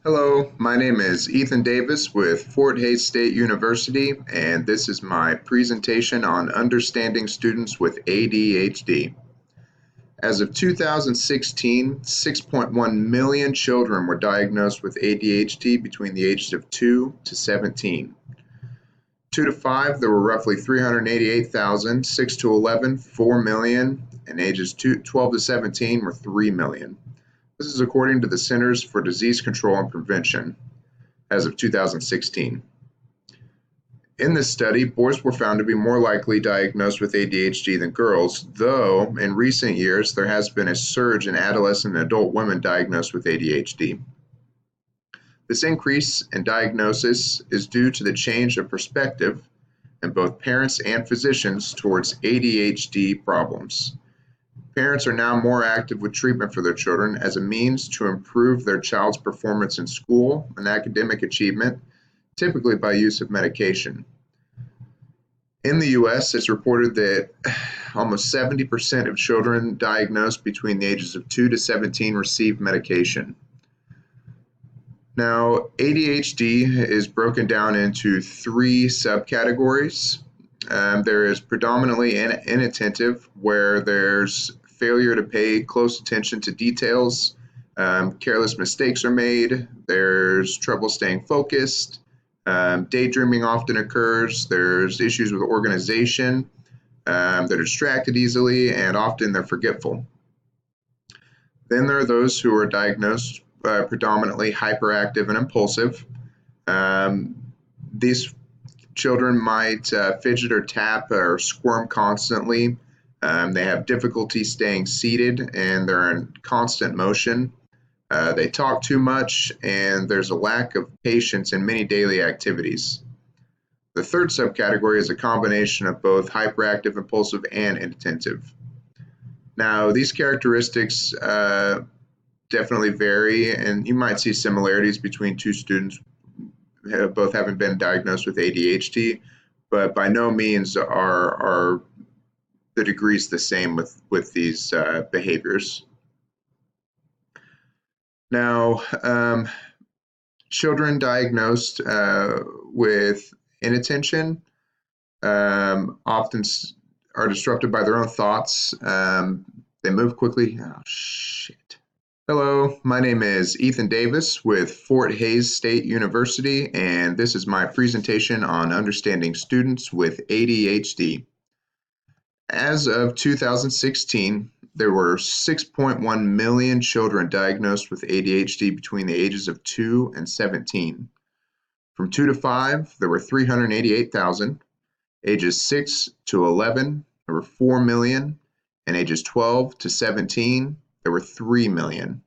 Hello, my name is Ethan Davis with Fort Hays State University, and this is my presentation on understanding students with ADHD. As of 2016, 6.1 million children were diagnosed with ADHD between the ages of 2 to 17. 2 to 5, there were roughly 388,000, 6 to 11, 4 million, and ages 12 to 17 were 3 million. This is according to the Centers for Disease Control and Prevention as of 2016. In this study, boys were found to be more likely diagnosed with ADHD than girls, though in recent years there has been a surge in adolescent and adult women diagnosed with ADHD. This increase in diagnosis is due to the change of perspective in both parents and physicians towards ADHD problems. Parents are now more active with treatment for their children as a means to improve their child's performance in school and academic achievement, typically by use of medication. In the US, it's reported that almost 70% of children diagnosed between the ages of 2 to 17 receive medication. Now, ADHD is broken down into three subcategories. There is predominantly inattentive, where there's failure to pay close attention to details, careless mistakes are made, there's trouble staying focused, daydreaming often occurs, there's issues with organization, they're distracted easily, and often they're forgetful. Then there are those who are diagnosed predominantly hyperactive and impulsive. These children might fidget or tap or squirm constantly. They have difficulty staying seated and they're in constant motion. They talk too much and there's a lack of patience in many daily activities. The third subcategory is a combination of both hyperactive, impulsive, and inattentive. Now, these characteristics definitely vary, and you might see similarities between two students both having been diagnosed with ADHD, but by no means are the degrees the same with these behaviors. Now, children diagnosed with inattention often are disrupted by their own thoughts. They move quickly. Oh, shit. Hello, my name is Ethan Davis with Fort Hays State University, and this is my presentation on understanding students with ADHD. As of 2016, there were 6.1 million children diagnosed with ADHD between the ages of 2 and 17. From 2 to 5, there were 388,000. Ages 6 to 11, there were 4 million. And ages 12 to 17, there were 3 million.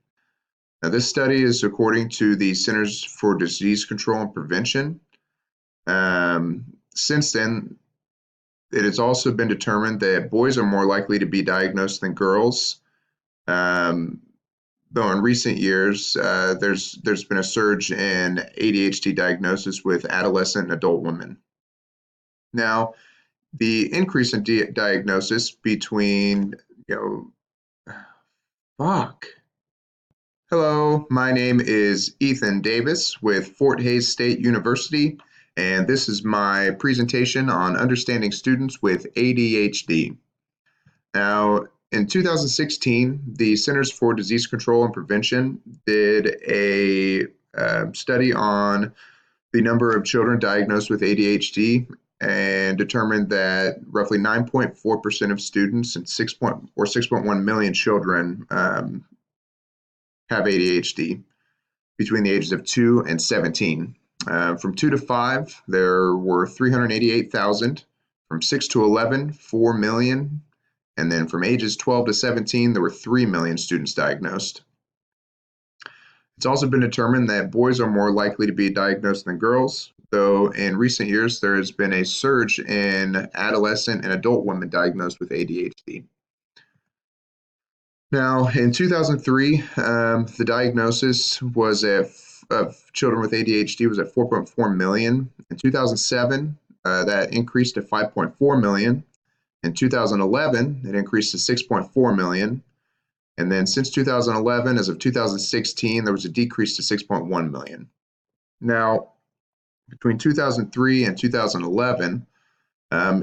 Now, this study is according to the Centers for Disease Control and Prevention. Since then, it has also been determined that boys are more likely to be diagnosed than girls. Though in recent years, there's been a surge in ADHD diagnosis with adolescent and adult women. Now, the increase in diagnosis between, Hello, my name is Ethan Davis with Fort Hays State University, and this is my presentation on understanding students with ADHD. Now, in 2016, the Centers for Disease Control and Prevention did a study on the number of children diagnosed with ADHD and determined that roughly 9.4% of students and 6.1 million children have ADHD between the ages of 2 and 17. From 2 to 5, there were 388,000. From 6 to 11, 4 million. And then from ages 12 to 17, there were 3 million students diagnosed. It's also been determined that boys are more likely to be diagnosed than girls, though in recent years there has been a surge in adolescent and adult women diagnosed with ADHD. Now, in 2003, the diagnosis was of children with ADHD was at 4.4 million. In 2007, that increased to 5.4 million. In 2011, it increased to 6.4 million. And then since 2011, as of 2016, there was a decrease to 6.1 million. Now, between 2003 and 2011,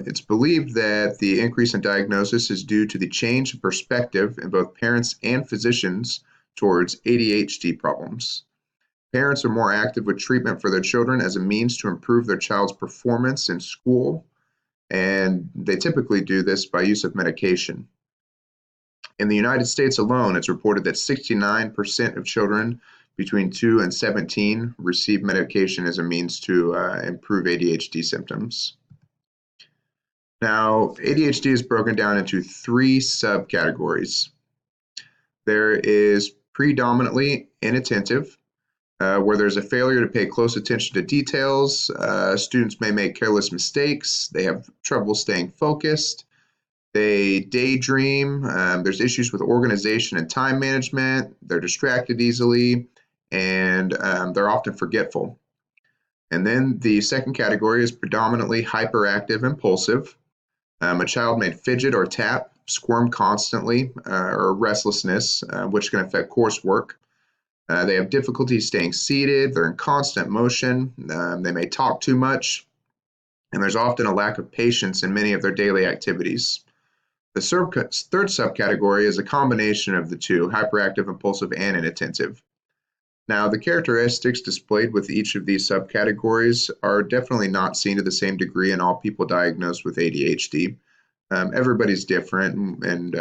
it's believed that the increase in diagnosis is due to the change in perspective in both parents and physicians towards ADHD problems. Parents are more active with treatment for their children as a means to improve their child's performance in school, and they typically do this by use of medication. In the United States alone, it's reported that 69% of children between 2 and 17 receive medication as a means to improve ADHD symptoms. Now, ADHD is broken down into 3 subcategories. There is predominantly inattentive, where there's a failure to pay close attention to details. Students may make careless mistakes. They have trouble staying focused. They daydream. There's issues with organization and time management. They're distracted easily, and they're often forgetful. And then the second category is predominantly hyperactive impulsive. A child may fidget or tap, squirm constantly, or restlessness, which can affect coursework. They have difficulty staying seated. They're in constant motion. They may talk too much, and there's often a lack of patience in many of their daily activities. The third subcategory is a combination of the two, hyperactive, impulsive, and inattentive. Now, the characteristics displayed with each of these subcategories are definitely not seen to the same degree in all people diagnosed with ADHD. Everybody's different, and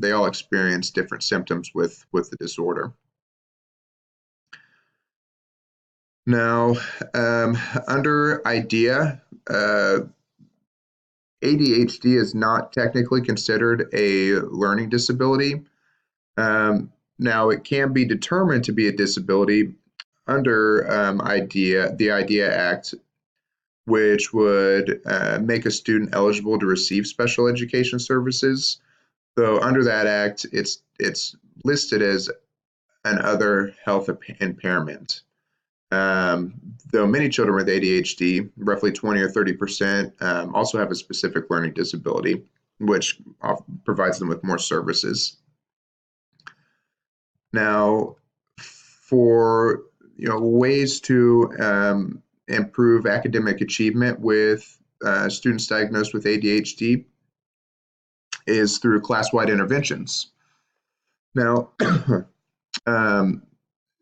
they all experience different symptoms with the disorder. Now, under IDEA, ADHD is not technically considered a learning disability. Now, it can be determined to be a disability under the IDEA Act, which would make a student eligible to receive special education services. Though under that act, it's listed as an other health impairment. Though many children with ADHD, roughly 20 or 30%, also have a specific learning disability, which provides them with more services. Now, for ways to improve academic achievement with students diagnosed with ADHD is through class-wide interventions. Now,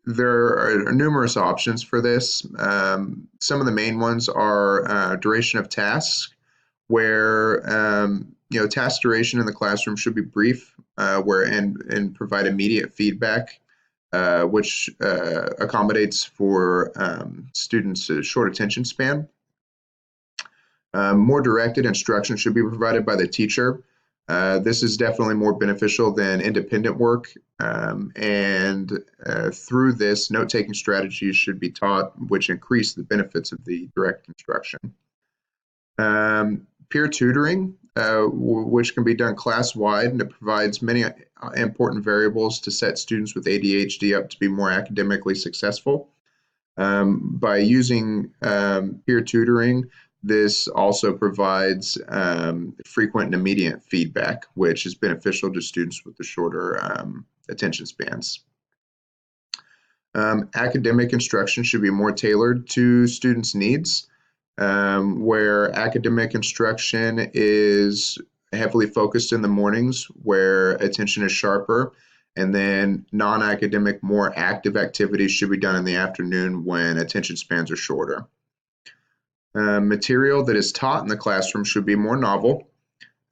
there are numerous options for this. Some of the main ones are duration of tasks, where task duration in the classroom should be brief, and provide immediate feedback, which accommodates for students' short attention span. More directed instruction should be provided by the teacher. This is definitely more beneficial than independent work, and through this, note-taking strategies should be taught, which increase the benefits of the direct instruction. Peer tutoring, which can be done class-wide, and it provides many important variables to set students with ADHD up to be more academically successful. By using peer tutoring, this also provides frequent and immediate feedback, which is beneficial to students with the shorter attention spans. Academic instruction should be more tailored to students' needs, where academic instruction is heavily focused in the mornings, where attention is sharper, and then non-academic, more active activities should be done in the afternoon when attention spans are shorter. Material that is taught in the classroom should be more novel.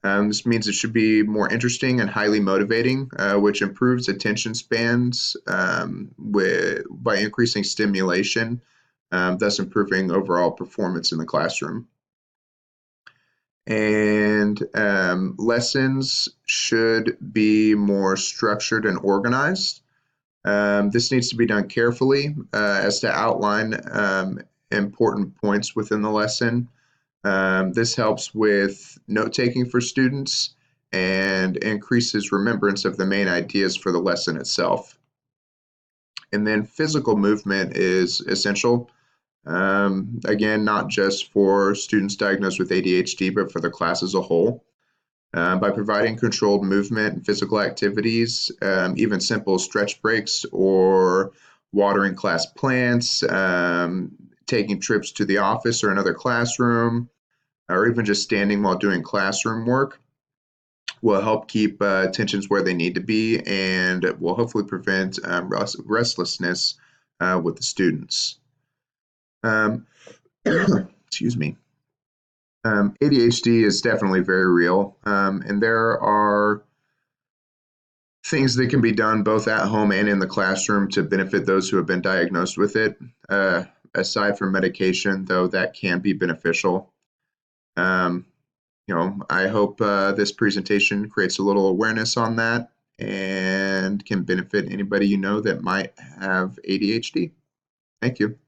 This means it should be more interesting and highly motivating, which improves attention spans by increasing stimulation, thus improving overall performance in the classroom. And lessons should be more structured and organized. This needs to be done carefully as to outline important points within the lesson. This helps with note-taking for students and increases remembrance of the main ideas for the lesson itself. And then physical movement is essential. Again, not just for students diagnosed with ADHD, but for the class as a whole. by providing controlled movement and physical activities, even simple stretch breaks or watering class plants, taking trips to the office or another classroom, or even just standing while doing classroom work will help keep tensions where they need to be and will hopefully prevent restlessness with the students. Um, excuse me. ADHD is definitely very real, and there are things that can be done both at home and in the classroom to benefit those who have been diagnosed with it. Uh, Aside from medication, though, that can be beneficial. Um, I hope this presentation creates a little awareness on that and can benefit anybody you know that might have ADHD. Thank you.